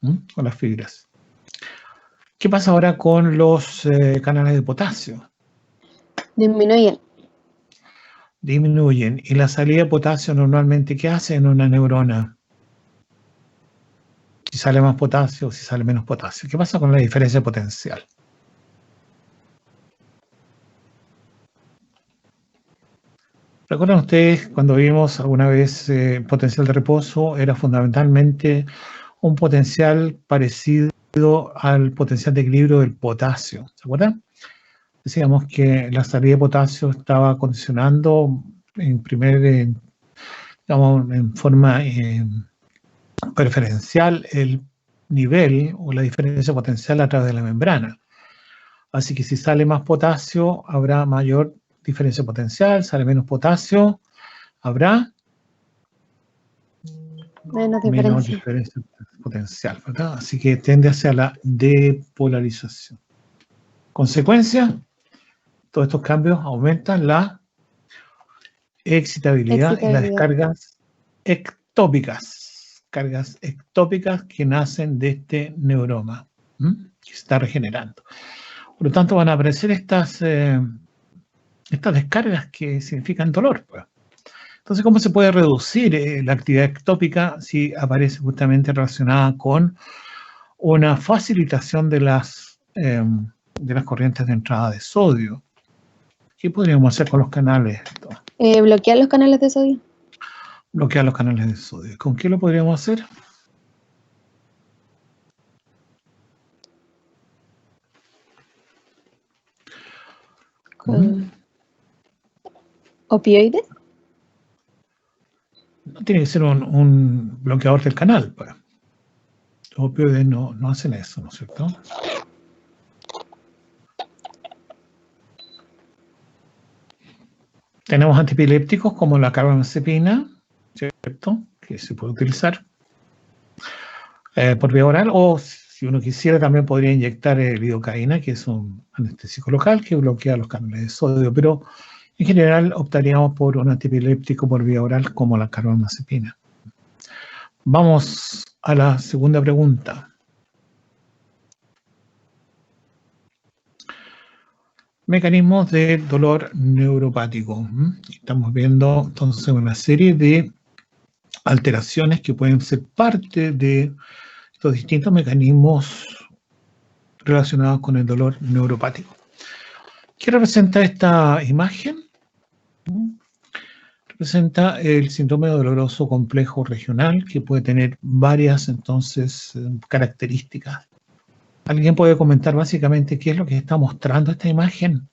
con las fibras. ¿Qué pasa ahora con los canales de potasio? Disminuyen. Disminuyen. ¿Y la salida de potasio normalmente qué hace en una neurona? Si sale más potasio o si sale menos potasio. ¿Qué pasa con la diferencia potencial? ¿Recuerdan ustedes cuando vimos alguna vez potencial de reposo? Era fundamentalmente un potencial parecido al potencial de equilibrio del potasio. ¿Se acuerdan? Decíamos que la salida de potasio estaba condicionando digamos, en forma preferencial el nivel o la diferencia potencial a través de la membrana. Así que si sale más potasio, habrá mayor diferencia potencial, sale menos potasio, habrá Menos diferencia potencial, ¿verdad? Así que tiende hacia la depolarización. Consecuencia, todos estos cambios aumentan la excitabilidad y las descargas ectópicas, cargas ectópicas que nacen de este neuroma, que se está regenerando. Por lo tanto, van a aparecer estas descargas que significan dolor, pues. Entonces, ¿cómo se puede reducir la actividad ectópica si aparece justamente relacionada con una facilitación de las corrientes de entrada de sodio? ¿Qué podríamos hacer con los canales? Bloquear los canales de sodio. Bloquear los canales de sodio. ¿Con qué lo podríamos hacer? ¿Con opioides? No tiene que ser un bloqueador del canal. Pues. Los opioides no hacen eso, ¿no es cierto? Tenemos antiepilépticos como la carbamazepina, ¿cierto? Que se puede utilizar por vía oral, o si uno quisiera también podría inyectar lidocaína, que es un anestésico local que bloquea los canales de sodio, pero en general optaríamos por un antiepiléptico por vía oral como la carbamazepina. Vamos a la segunda pregunta. Mecanismos de dolor neuropático. Estamos viendo entonces una serie de alteraciones que pueden ser parte de estos distintos mecanismos relacionados con el dolor neuropático. ¿Qué representa esta imagen? Representa el síndrome doloroso complejo regional, que puede tener varias entonces características. ¿Alguien puede comentar básicamente qué es lo que está mostrando esta imagen?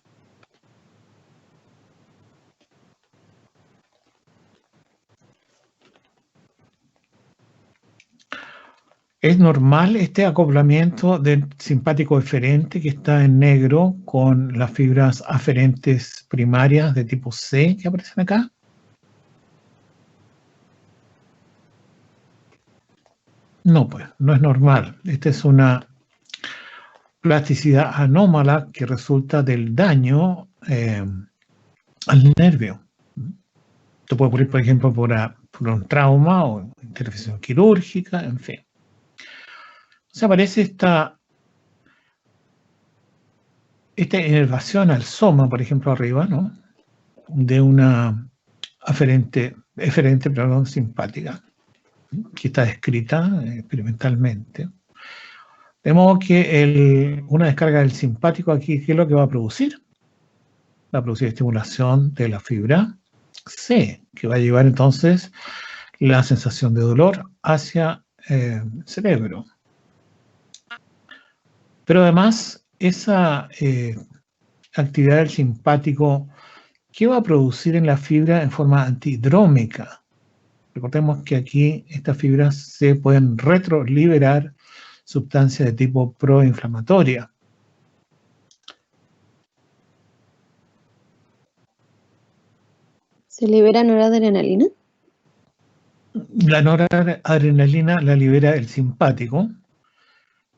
¿Es normal este acoplamiento del simpático eferente que está en negro con las fibras aferentes primarias de tipo C que aparecen acá? No, pues, no es normal. Esta es una plasticidad anómala que resulta del daño al nervio. Esto puede ocurrir, por ejemplo, por un trauma o intervención quirúrgica, en fin. O sea, aparece esta inervación al soma, por ejemplo, arriba, ¿no? De una eferente simpática, que está descrita experimentalmente. De modo que una descarga del simpático aquí, ¿qué es lo que va a producir? Va a producir estimulación de la fibra C, que va a llevar entonces la sensación de dolor hacia el cerebro. Pero además, esa actividad del simpático, ¿qué va a producir en la fibra en forma antidrómica? Recordemos que aquí estas fibras se pueden retroliberar sustancias de tipo proinflamatoria. ¿Se libera noradrenalina? La noradrenalina la libera el simpático.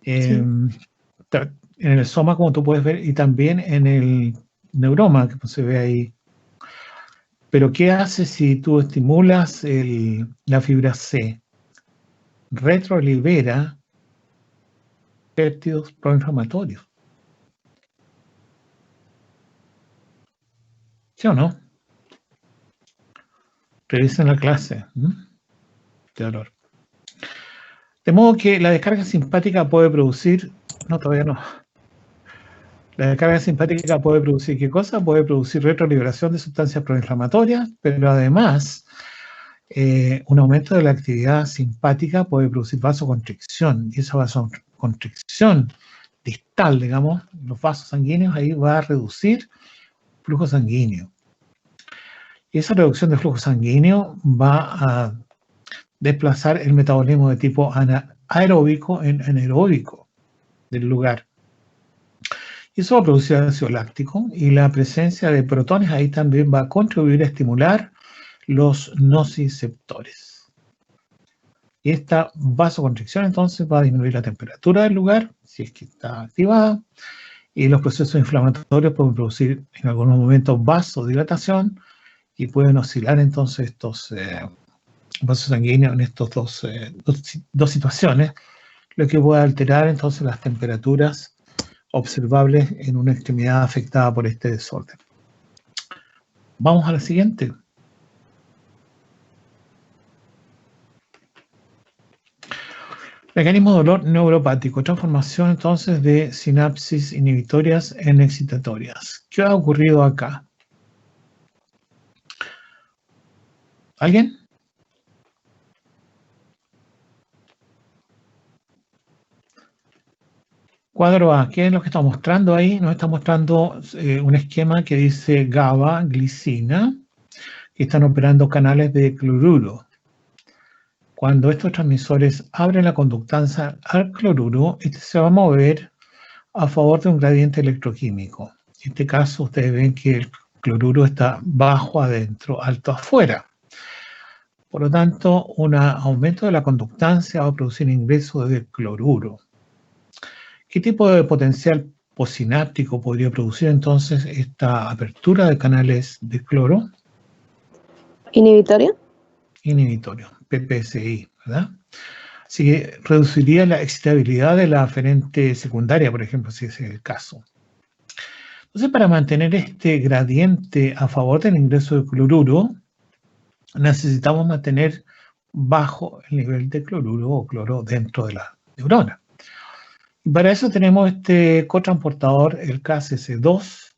Sí. En el soma, como tú puedes ver, y también en el neuroma, que se ve ahí. Pero ¿qué hace si tú estimulas la fibra C? Retrolibera péptidos proinflamatorios. ¿Sí o no? Revisen la clase de dolor. De modo que la descarga simpática puede producir... No, todavía no. La descarga simpática puede producir, ¿qué cosa? Puede producir retroliberación de sustancias proinflamatorias, pero además un aumento de la actividad simpática puede producir vasoconstricción, y esa vasoconstricción distal, digamos, los vasos sanguíneos, ahí va a reducir flujo sanguíneo. Y esa reducción de flujo sanguíneo va a desplazar el metabolismo de tipo aeróbico en anaeróbico del lugar. Y eso va a producir ácido láctico, y la presencia de protones ahí también va a contribuir a estimular los nociceptores. Y esta vasoconstricción entonces va a disminuir la temperatura del lugar, si es que está activada, y los procesos inflamatorios pueden producir en algunos momentos vasodilatación, y pueden oscilar entonces estos vasos sanguíneos en estas dos situaciones, lo que puede alterar entonces las temperaturas observables en una extremidad afectada por este desorden. Vamos a la siguiente. Mecanismo de dolor neuropático, transformación entonces de sinapsis inhibitorias en excitatorias. ¿Qué ha ocurrido acá? ¿Alguien? Cuadro A, ¿qué es lo que está mostrando ahí? Nos está mostrando un esquema que dice GABA, glicina, que están operando canales de cloruro. Cuando estos transmisores abren la conductancia al cloruro, este se va a mover a favor de un gradiente electroquímico. En este caso, ustedes ven que el cloruro está bajo adentro, alto afuera. Por lo tanto, un aumento de la conductancia va a producir ingreso de cloruro. ¿Qué tipo de potencial posináptico podría producir entonces esta apertura de canales de cloro? ¿Inhibitorio? Inhibitorio, PPSI, ¿verdad? Así que reduciría la excitabilidad de la aferente secundaria, por ejemplo, si ese es el caso. Entonces, para mantener este gradiente a favor del ingreso de cloruro, necesitamos mantener bajo el nivel de cloruro o cloro dentro de la neurona. Y para eso tenemos este cotransportador, el KCC2,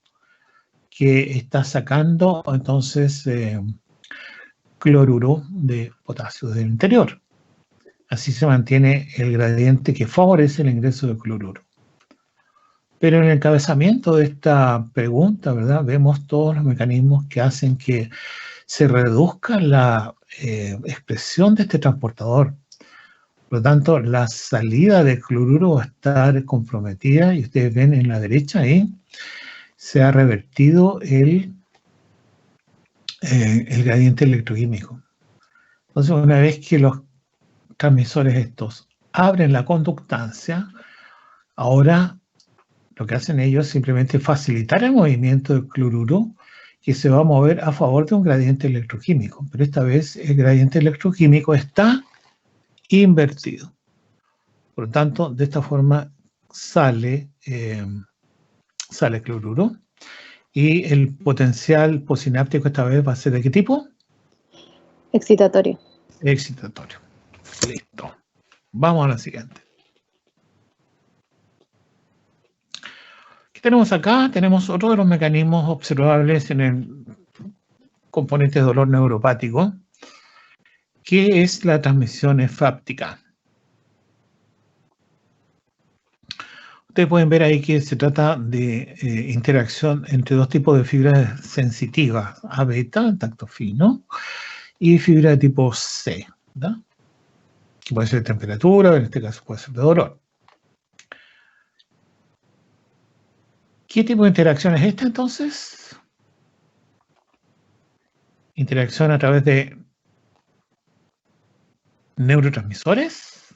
que está sacando entonces cloruro de potasio del interior. Así se mantiene el gradiente que favorece el ingreso de cloruro. Pero en el encabezamiento de esta pregunta, ¿verdad?, vemos todos los mecanismos que hacen que se reduzca la expresión de este transportador. Por lo tanto, la salida de cloruro va a estar comprometida, y ustedes ven en la derecha ahí, se ha revertido el gradiente electroquímico. Entonces, una vez que los transmisores estos abren la conductancia, ahora lo que hacen ellos es simplemente facilitar el movimiento del cloruro, que se va a mover a favor de un gradiente electroquímico. Pero esta vez el gradiente electroquímico está invertido. Por lo tanto, de esta forma sale cloruro, y el potencial posináptico esta vez va a ser ¿de qué tipo? Excitatorio. Excitatorio. Listo. Vamos a la siguiente. ¿Qué tenemos acá? Tenemos otro de los mecanismos observables en el componente de dolor neuropático, que es la transmisión efáptica. Ustedes pueden ver ahí que se trata de interacción entre dos tipos de fibras sensitivas, A beta, tacto fino, y fibra de tipo C, ¿verdad?, que puede ser de temperatura, en este caso puede ser de dolor. ¿Qué tipo de interacción es esta entonces? Interacción a través de neurotransmisores.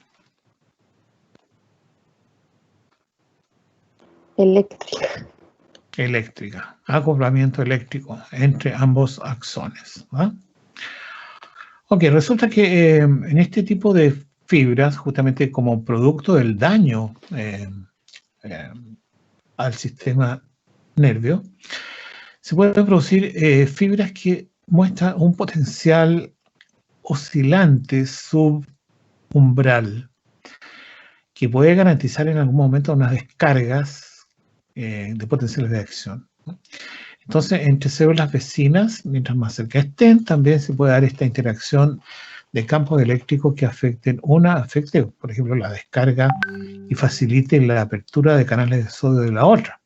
Eléctrica. Eléctrica, acoplamiento eléctrico entre ambos axones, ¿verdad? Ok, resulta que en este tipo de fibras justamente como producto del daño al sistema nervio, se pueden producir fibras que muestran un potencial oscilante subumbral que puede garantizar en algún momento unas descargas de potenciales de acción. Entonces, entre células vecinas, mientras más cerca estén, también se puede dar esta interacción de campos eléctricos que afecte, por ejemplo, la descarga y facilite la apertura de canales de sodio de la otra.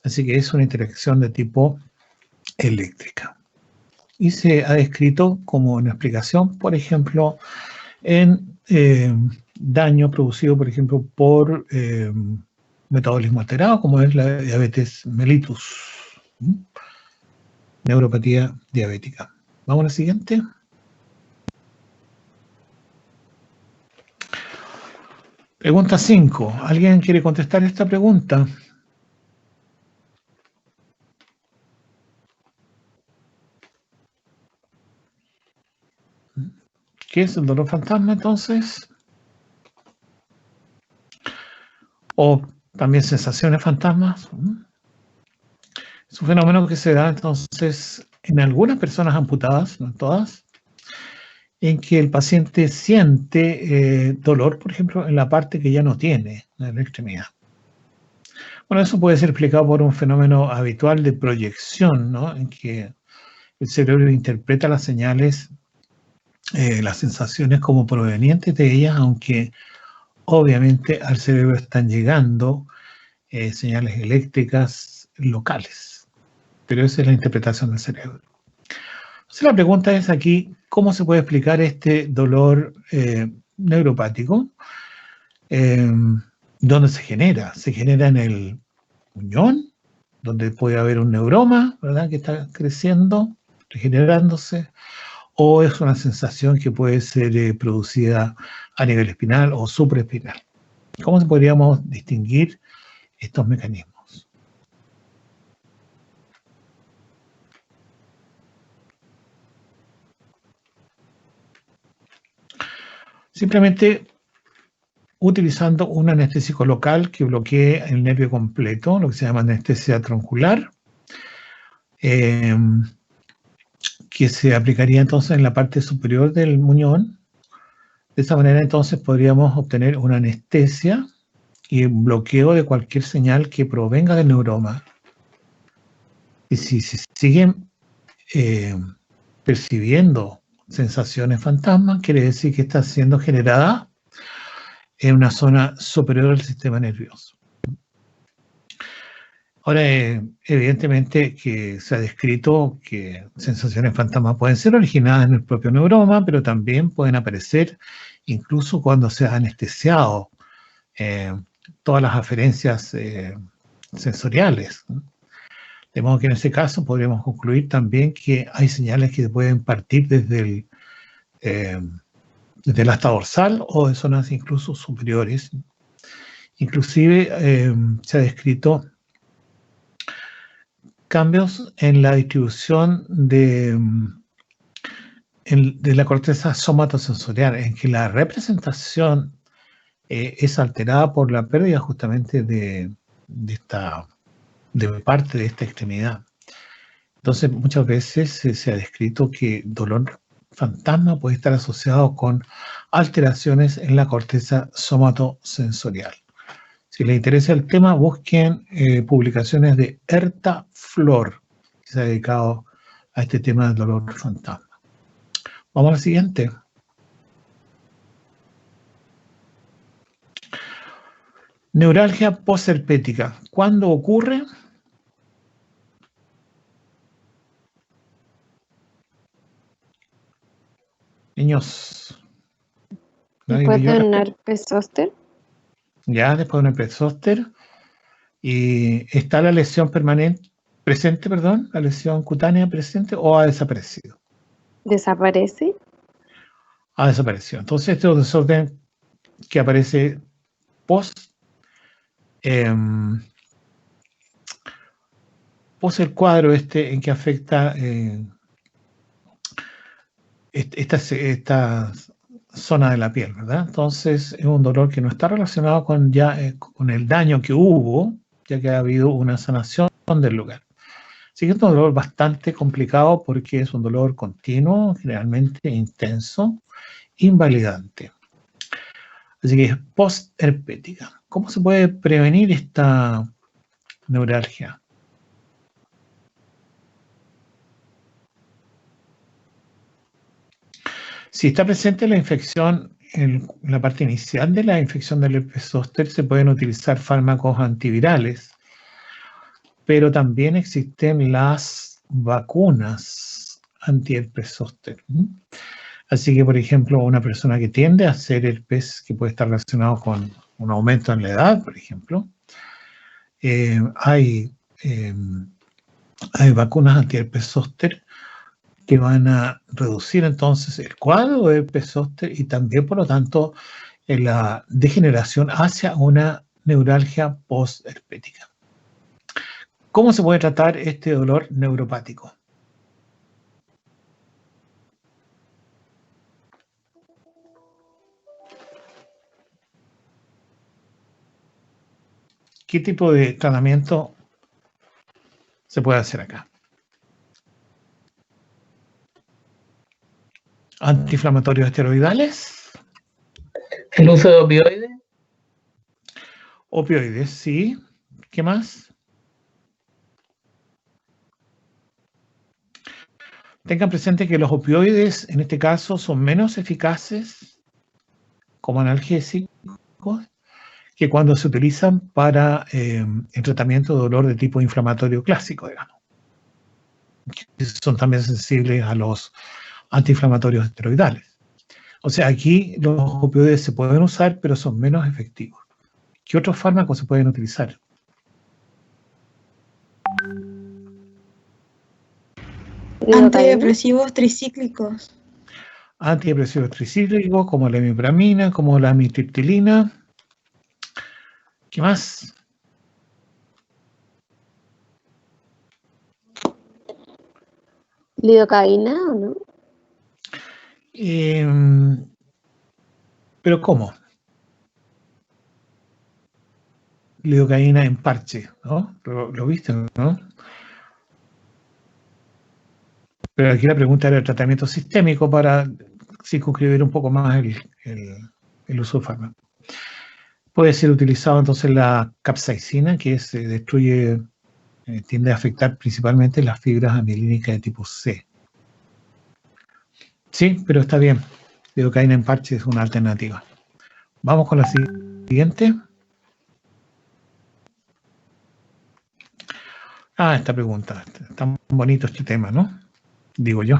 Así que es una interacción de tipo eléctrica. Y se ha descrito como una explicación, por ejemplo, en daño producido, por ejemplo, por metabolismo alterado, como es la diabetes mellitus, neuropatía diabética. Vamos a la siguiente. Pregunta 5. ¿Alguien quiere contestar esta pregunta? ¿Qué es el dolor fantasma entonces? O también sensaciones fantasmas. Es un fenómeno que se da entonces en algunas personas amputadas, no en todas, en que el paciente siente dolor, por ejemplo, en la parte que ya no tiene, en la extremidad. Bueno, eso puede ser explicado por un fenómeno habitual de proyección, ¿no? En que el cerebro interpreta las señales, las sensaciones como provenientes de ellas, aunque obviamente al cerebro están llegando señales eléctricas locales. Pero esa es la interpretación del cerebro. Entonces la pregunta es aquí, ¿cómo se puede explicar este dolor neuropático? ¿Dónde se genera? ¿Se genera en el muñón? Donde puede haber un neuroma, ¿verdad? Que está creciendo, regenerándose. ¿O es una sensación que puede ser producida a nivel espinal o supraespinal? ¿Cómo podríamos distinguir estos mecanismos? Simplemente utilizando un anestésico local que bloquee el nervio completo, lo que se llama anestesia troncular, que se aplicaría entonces en la parte superior del muñón. De esa manera entonces podríamos obtener una anestesia y un bloqueo de cualquier señal que provenga del neuroma. Y si se siguen percibiendo sensaciones fantasmas, quiere decir que está siendo generada en una zona superior del sistema nervioso. Ahora, evidentemente que se ha descrito que sensaciones fantasmas pueden ser originadas en el propio neuroma, pero también pueden aparecer incluso cuando se ha anestesiado todas las aferencias sensoriales. De modo que en ese caso podríamos concluir también que hay señales que pueden partir desde el asta dorsal o de zonas incluso superiores. Inclusive se ha descrito cambios en la distribución de la corteza somatosensorial, en que la representación es alterada por la pérdida justamente de parte de esta extremidad. Entonces, muchas veces se ha descrito que dolor fantasma puede estar asociado con alteraciones en la corteza somatosensorial. Si les interesa el tema, busquen publicaciones de Herta Flor, que se ha dedicado a este tema del dolor fantasma. Vamos a la siguiente. Neuralgia posherpética. ¿Cuándo ocurre? Niños. Después de un herpes zóster. Ya, después de un herpes zóster. ¿Y está la lesión presente, la lesión cutánea presente o ha desaparecido? ¿Desaparece? Ha desaparecido. Entonces, este es un desorden que aparece post el cuadro en que afecta estas zona de la piel, ¿verdad? Entonces es un dolor que no está relacionado con con el daño que hubo, ya que ha habido una sanación del lugar. Así que es un dolor bastante complicado porque es un dolor continuo, generalmente intenso, invalidante. Así que es postherpética. ¿Cómo se puede prevenir esta neuralgia? Si está presente la infección en la parte inicial de la infección del herpes zóster, se pueden utilizar fármacos antivirales, pero también existen las vacunas anti-herpes zóster. Así que, por ejemplo, una persona que tiende a hacer herpes, que puede estar relacionado con un aumento en la edad, por ejemplo, hay vacunas anti-herpes zóster que van a reducir entonces el cuadro de herpes zóster y también, por lo tanto, la degeneración hacia una neuralgia postherpética. ¿Cómo se puede tratar este dolor neuropático? ¿Qué tipo de tratamiento se puede hacer acá? ¿Antiinflamatorios esteroidales? ¿El uso de opioides? Opioides, sí. ¿Qué más? Tengan presente que los opioides, en este caso, son menos eficaces como analgésicos que cuando se utilizan para el tratamiento de dolor de tipo inflamatorio clásico, digamos. Son también sensibles a los antiinflamatorios esteroidales. O sea, aquí los opioides se pueden usar, pero son menos efectivos. ¿Qué otros fármacos se pueden utilizar? Antidepresivos tricíclicos. Antidepresivos tricíclicos como la imipramina, como la amitriptilina. ¿Qué más? ¿Lidocaína o no? ¿Pero cómo? Lidocaína en parche, ¿no? ¿Lo viste, no? Pero aquí la pregunta era el tratamiento sistémico para circunscribir un poco más el uso de fármaco. Puede ser utilizado entonces la capsaicina, que destruye, tiende a afectar principalmente las fibras amirídicas de tipo C. Sí, pero está bien. Lidocaína en parche es una alternativa. Vamos con la siguiente. Esta pregunta. Tan bonito este tema, ¿no? Digo yo.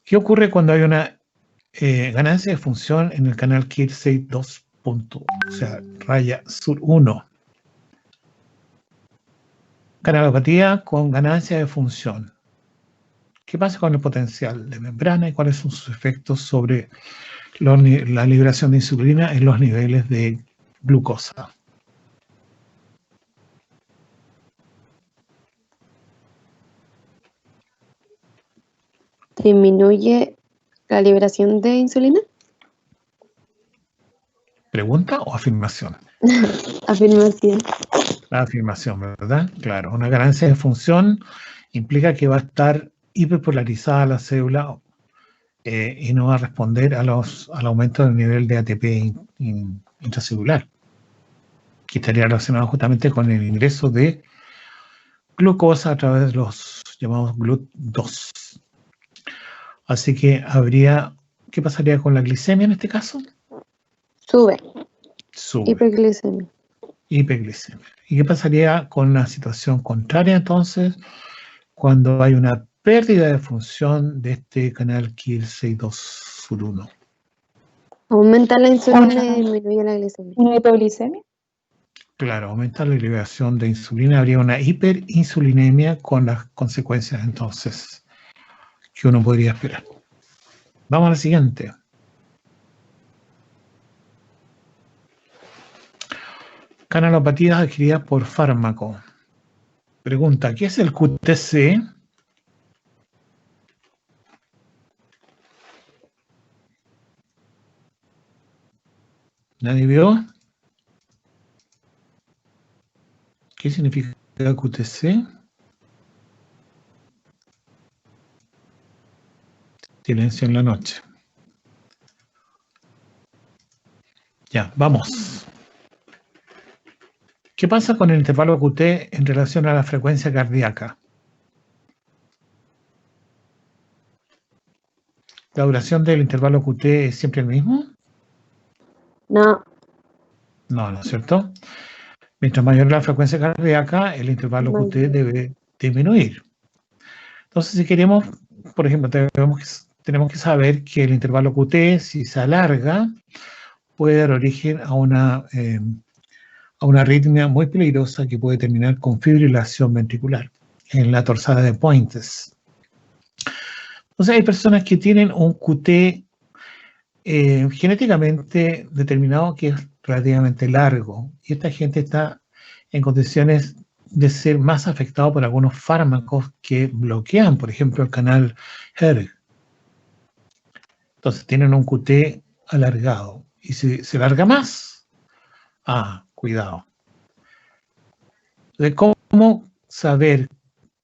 ¿Qué ocurre cuando hay una ganancia de función en el canal Kirsey 2. O sea, raya sur 1? Canalopatía con ganancia de función. ¿Qué pasa con el potencial de membrana y cuáles son sus efectos sobre la liberación de insulina en los niveles de glucosa? ¿Disminuye la liberación de insulina? ¿Pregunta o afirmación? Afirmación. La afirmación, ¿verdad? Claro, una ganancia de función implica que va a estar hiperpolarizada la célula y no va a responder al aumento del nivel de ATP intracelular, que estaría relacionado justamente con el ingreso de glucosa a través de los llamados GLUT2. Así que ¿qué pasaría con la glicemia en este caso? Sube. Sube. Hiperglicemia. Hiperglicemia. ¿Y qué pasaría con la situación contraria entonces, cuando hay una pérdida de función de este canal KIR62 sur 1? Aumenta la insulina y disminuye la glicemia. ¿Una hipoglicemia? Claro, aumenta la liberación de insulina, habría una hiperinsulinemia con las consecuencias entonces que uno podría esperar. Vamos a la siguiente. Canalopatías adquiridas por fármaco. Pregunta, ¿qué es el QTC? ¿Nadie vio? ¿Qué significa QTC? Silencio en la noche. Ya, vamos. ¿Qué pasa con el intervalo QT en relación a la frecuencia cardíaca? ¿La duración del intervalo QT es siempre el mismo? No, No, ¿no es cierto? Mientras mayor la frecuencia cardíaca, el intervalo mayor. QT debe disminuir. Entonces, si queremos, por ejemplo, tenemos que saber que el intervalo QT, si se alarga, puede dar origen a una arritmia muy peligrosa que puede terminar con fibrilación ventricular en la torsada de Pointes. Entonces, hay personas que tienen un QT genéticamente determinado que es relativamente largo, y esta gente está en condiciones de ser más afectado por algunos fármacos que bloquean, por ejemplo, el canal HERG. Entonces tienen un QT alargado. Y si se alarga más, cuidado. Entonces, ¿cómo saber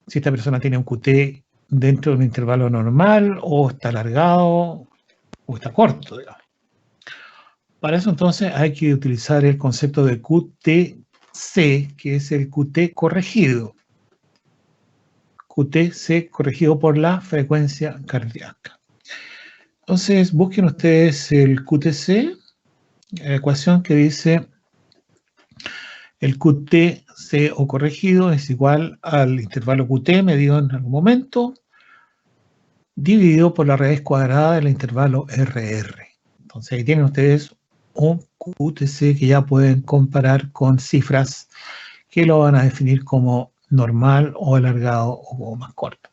si esta persona tiene un QT dentro de un intervalo normal, o está alargado, o está corto, digamos? Para eso entonces hay que utilizar el concepto de QTC, que es el QT corregido. QTC corregido por la frecuencia cardíaca. Entonces busquen ustedes el QTC, la ecuación que dice el QTC o corregido es igual al intervalo QT medido en algún momento, dividido por la raíz cuadrada del intervalo RR. Entonces ahí tienen ustedes un QTC que ya pueden comparar con cifras que lo van a definir como normal o alargado o más corto.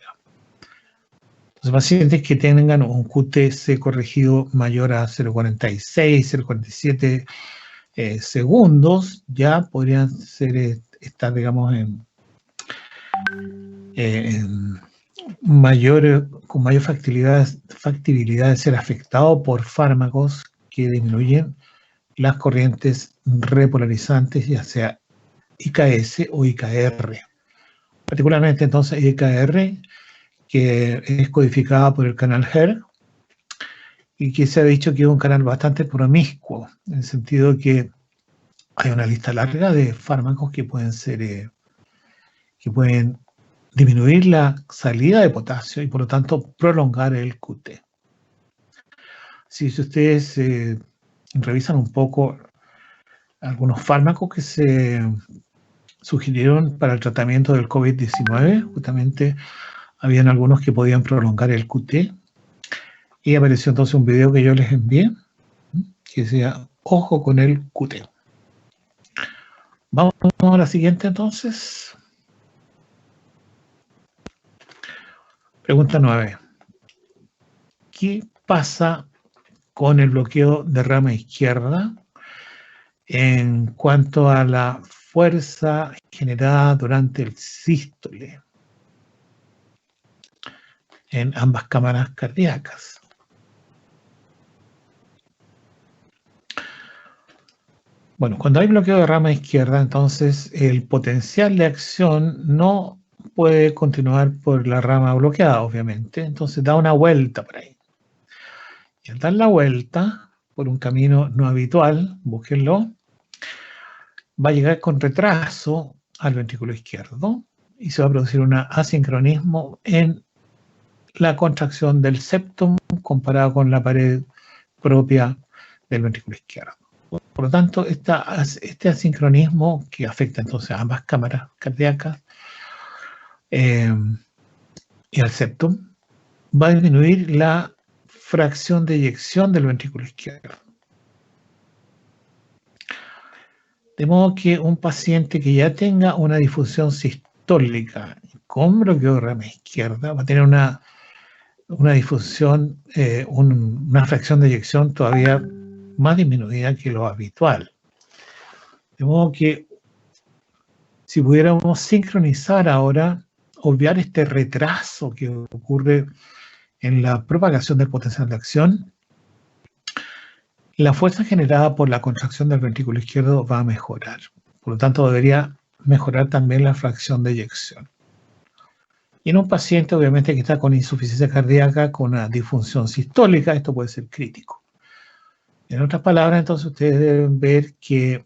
Los pacientes que tengan un QTC corregido mayor a 0,46, 0,47 segundos ya podrían estar, digamos, con mayor factibilidad de ser afectado por fármacos que disminuyen las corrientes repolarizantes, ya sea IKS o IKR. Particularmente entonces IKR, que es codificada por el canal HERG y que se ha dicho que es un canal bastante promiscuo, en el sentido que hay una lista larga de fármacos que pueden disminuir la salida de potasio y por lo tanto prolongar el QT. Si ustedes revisan un poco algunos fármacos que se sugirieron para el tratamiento del COVID-19, justamente habían algunos que podían prolongar el QT, y apareció entonces un video que yo les envié que decía, ojo con el QT. Vamos a la siguiente entonces. Pregunta 9. ¿Qué pasa con el bloqueo de rama izquierda en cuanto a la fuerza generada durante el sístole en ambas cámaras cardíacas? Bueno, cuando hay bloqueo de rama izquierda, entonces el potencial de acción no puede continuar por la rama bloqueada, obviamente. Entonces da una vuelta por ahí. Y al dar la vuelta por un camino no habitual, búsquenlo, va a llegar con retraso al ventrículo izquierdo y se va a producir un asincronismo en la contracción del septum comparado con la pared propia del ventrículo izquierdo. Por lo tanto, este asincronismo que afecta entonces a ambas cámaras cardíacas y al septum va a disminuir la fracción de eyección del ventrículo izquierdo. De modo que un paciente que ya tenga una difusión sistólica con bloqueo de rama izquierda va a tener una difusión, una fracción de eyección todavía más disminuida que lo habitual. De modo que si pudiéramos sincronizar ahora, obviar este retraso que ocurre en la propagación del potencial de acción la fuerza generada por la contracción del ventrículo izquierdo va a mejorar. Por lo tanto, debería mejorar también la fracción de eyección. Y en un paciente, obviamente, que está con insuficiencia cardíaca, con una disfunción sistólica, esto puede ser crítico. En otras palabras, entonces, ustedes deben ver que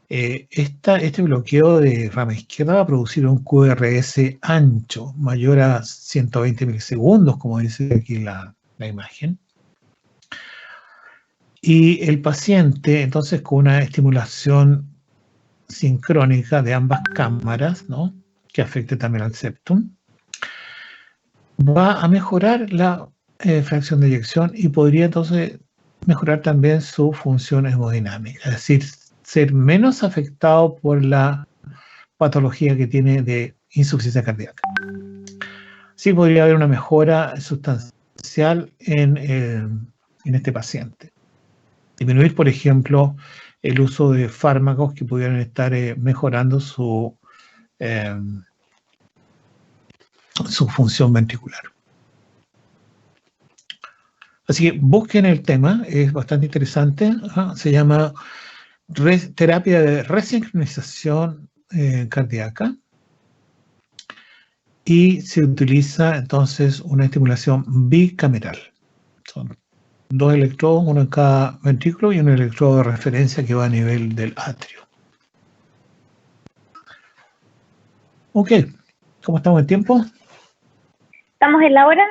este bloqueo de rama izquierda va a producir un QRS ancho, mayor a 120 milisegundos, como dice aquí la imagen. Y el paciente, entonces, con una estimulación sincrónica de ambas cámaras, ¿no?, que afecte también al septum, va a mejorar la fracción de eyección y podría entonces mejorar también su función hemodinámica, es decir, ser menos afectado por la patología que tiene de insuficiencia cardíaca. Sí podría haber una mejora sustancial en este paciente. Disminuir, por ejemplo, el uso de fármacos que pudieran estar mejorando su función ventricular. Así que busquen el tema, es bastante interesante. Se llama terapia de resincronización cardíaca y se utiliza entonces una estimulación bicameral. Son 2 electrodos, uno en cada ventrículo y un electrodo de referencia que va a nivel del atrio. Ok, ¿cómo estamos en tiempo? Estamos en la hora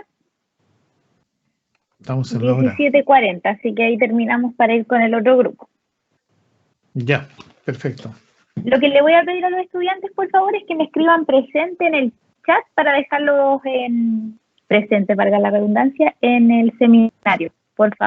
Estamos en la hora. 17:40, así que ahí terminamos para ir con el otro grupo. Ya, perfecto. Lo que le voy a pedir a los estudiantes, por favor, es que me escriban presente en el chat para dejarlos presente, valga la redundancia, en el seminario, por favor.